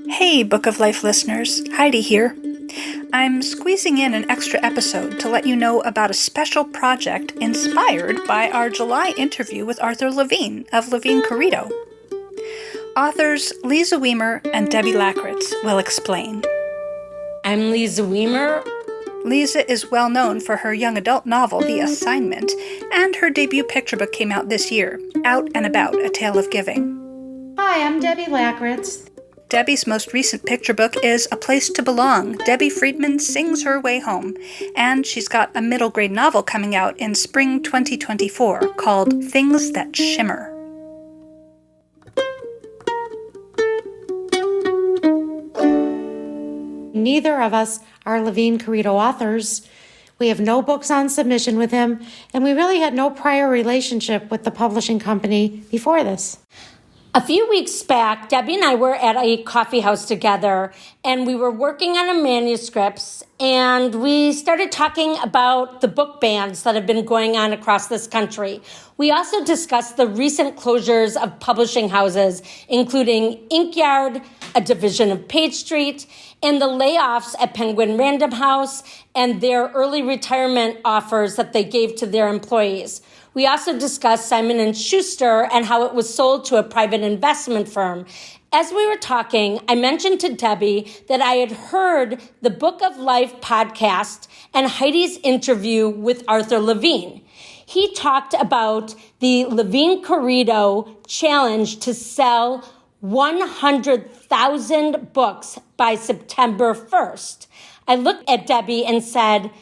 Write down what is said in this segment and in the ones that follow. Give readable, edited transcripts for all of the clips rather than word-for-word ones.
Hey, Book of Life listeners, Heidi here. I'm squeezing in an extra episode to let you know about a special project inspired by our July interview with Arthur Levine of Levine Querido. Authors Liza Wiemer and Debbi Lakrtiz will explain. I'm Liza Wiemer. Liza is well known for her young adult novel, The Assignment, and her debut picture book came out this year, Out and About, A Tale of Giving. Hi, I'm Debbi Lakrtiz. Debbi's most recent picture book is A Place to Belong. Debbie Friedman sings her way home, and she's got a middle grade novel coming out in spring 2024 called Things That Shimmer. Neither of us are Levine Querido authors. We have no books on submission with him, and we really had no prior relationship with the publishing company before this. A few weeks back, Debbi and I were at a coffee house together, and we were working on a manuscripts, and we started talking about the book bans that have been going on across this country. We also discussed the recent closures of publishing houses, including Inkyard, a division of Page Street, and the layoffs at Penguin Random House and their early retirement offers that they gave to their employees. We also discussed Simon & Schuster and how it was sold to a private investment firm. As we were talking, I mentioned to Debbi that I had heard the Book of Life podcast and Heidi's interview with Arthur Levine. He talked about the Levine Querido challenge to sell 100,000 books by September 1st. I looked at Debbi and said,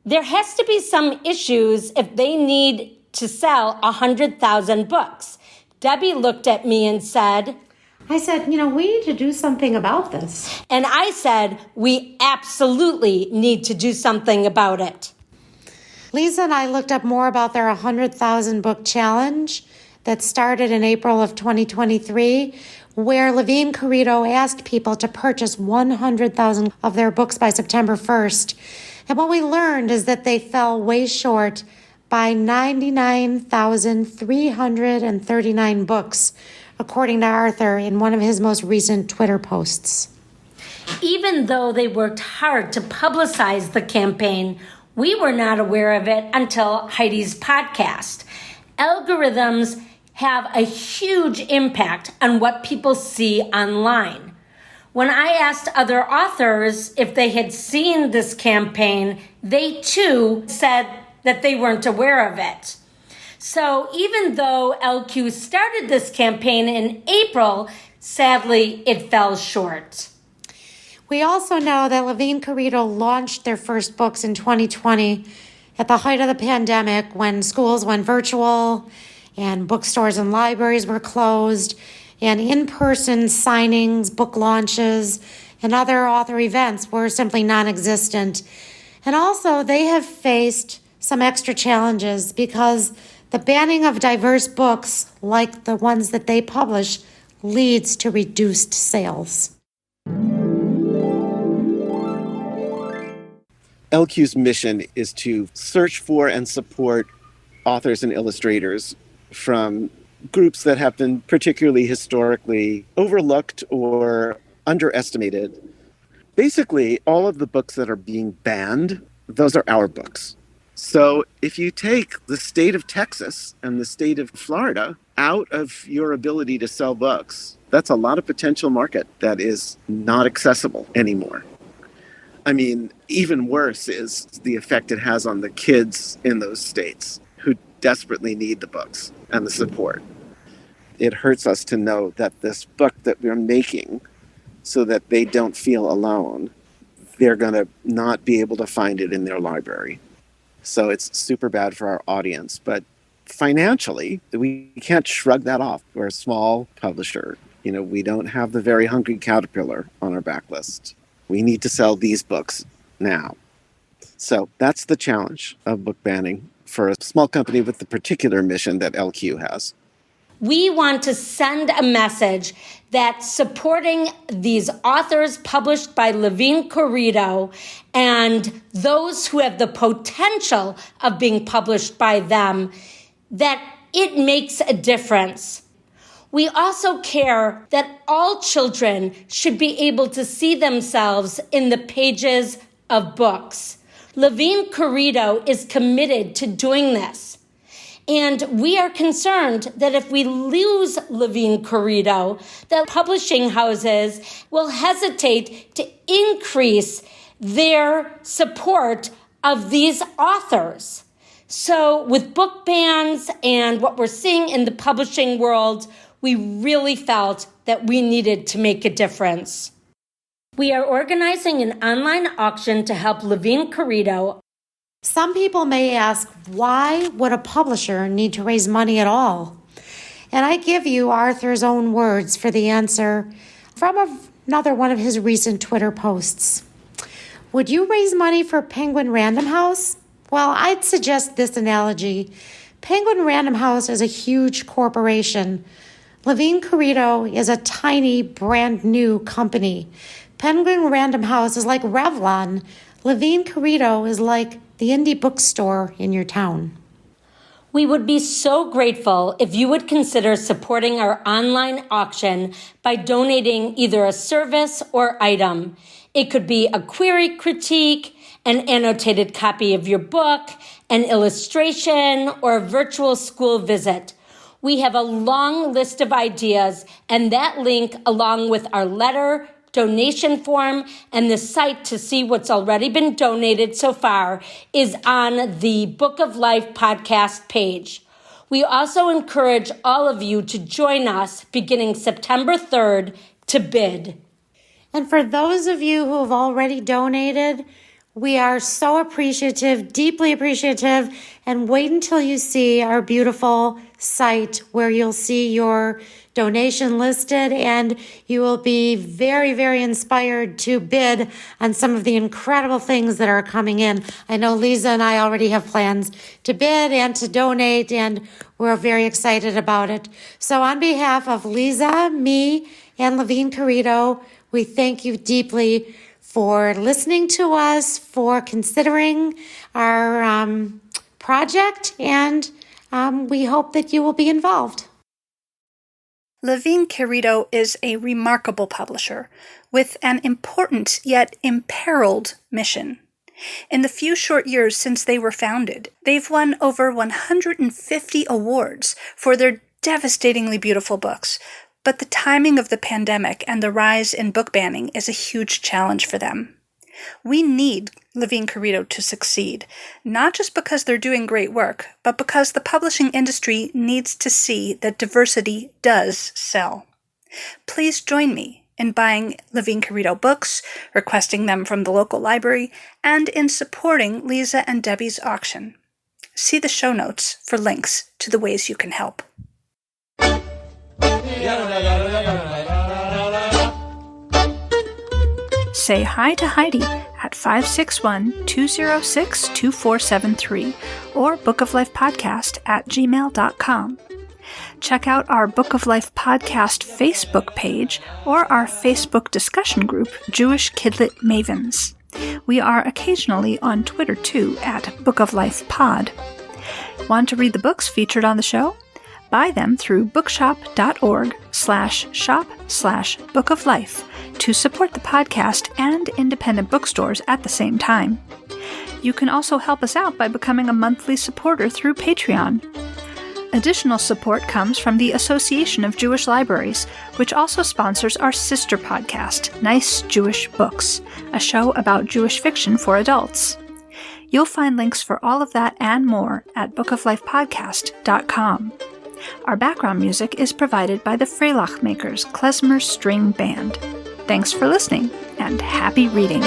there has to be some issues if they need to sell 100,000 books. Debbi looked at me and said, we need to do something about this. And I said, we absolutely need to do something about it. Liza and I looked up more about their 100,000 book challenge that started in April of 2023, where Levine Querido asked people to purchase 100,000 of their books by September 1st. And what we learned is that they fell way short by 99,339 books, according to Arthur in one of his most recent Twitter posts. Even though they worked hard to publicize the campaign, we were not aware of it until Heidi's podcast. Algorithms have a huge impact on what people see online. When I asked other authors if they had seen this campaign, they too said that they weren't aware of it. So even though LQ started this campaign in April, sadly, it fell short. We also know that Levine Querido launched their first books in 2020 at the height of the pandemic, when schools went virtual and bookstores and libraries were closed, and in-person signings, book launches, and other author events were simply non-existent. And also, they have faced some extra challenges because the banning of diverse books, like the ones that they publish, leads to reduced sales. LQ's mission is to search for and support authors and illustrators from groups that have been particularly historically overlooked or underestimated. Basically, all of the books that are being banned, those are our books. So if you take the state of Texas and the state of Florida out of your ability to sell books, that's a lot of potential market that is not accessible anymore. I mean, even worse is the effect it has on the kids in those states who desperately need the books and the support. It hurts us to know that this book that we're making so that they don't feel alone, they're going to not be able to find it in their library. So it's super bad for our audience. But financially, we can't shrug that off. We're a small publisher. We don't have the Very Hungry Caterpillar on our backlist. We need to sell these books now. So that's the challenge of book banning for a small company with the particular mission that LQ has. We want to send a message that supporting these authors published by Levine Querido and those who have the potential of being published by them, that it makes a difference. We also care that all children should be able to see themselves in the pages of books. Levine Querido is committed to doing this. And we are concerned that if we lose Levine Querido, that publishing houses will hesitate to increase their support of these authors. So with book bans and what we're seeing in the publishing world, we really felt that we needed to make a difference. We are organizing an online auction to help Levine Querido. Some people may ask, why would a publisher need to raise money at all? And I give you Arthur's own words for the answer from another one of his recent Twitter posts. Would you raise money for Penguin Random House? Well, I'd suggest this analogy. Penguin Random House is a huge corporation. Levine Querido is a tiny, brand new company. Penguin Random House is like Revlon. Levine Querido is like the indie bookstore in your town. We would be so grateful if you would consider supporting our online auction by donating either a service or item. It could be a query critique, an annotated copy of your book, an illustration, or a virtual school visit. We have a long list of ideas, and that link, along with our letter, donation form, and the site to see what's already been donated so far, is on the Book of Life podcast page. We also encourage all of you to join us beginning September 3rd to bid. And for those of you who have already donated, we are so appreciative, deeply appreciative, and wait until you see our beautiful site where you'll see your donation listed and you will be very, very inspired to bid on some of the incredible things that are coming in. I know Liza and I already have plans to bid and to donate, and we're very excited about it. So on behalf of Liza, me, and Levine Querido, we thank you deeply for listening to us, for considering our project, and we hope that you will be involved. Levine Querido is a remarkable publisher with an important yet imperiled mission. In the few short years since they were founded, they've won over 150 awards for their devastatingly beautiful books. But the timing of the pandemic and the rise in book banning is a huge challenge for them. We need Levine Querido to succeed, not just because they're doing great work, but because the publishing industry needs to see that diversity does sell. Please join me in buying Levine Querido books, requesting them from the local library, and in supporting Liza and Debbi's auction. See the show notes for links to the ways you can help. Say hi to Heidi at 561-206-2473 or bookoflifepodcast@gmail.com. Check out our Book of Life Podcast Facebook page or our Facebook discussion group, Jewish Kidlit Mavens. We are occasionally on Twitter too at Book of Life Pod. Want to read the books featured on the show? Buy them through bookshop.org/shop/Book of Life to support the podcast and independent bookstores at the same time. You can also help us out by becoming a monthly supporter through Patreon. Additional support comes from the Association of Jewish Libraries, which also sponsors our sister podcast, Nice Jewish Books, a show about Jewish fiction for adults. You'll find links for all of that and more at bookoflifepodcast.com. Our background music is provided by the Freilach Makers Klezmer String Band. Thanks for listening, and happy reading!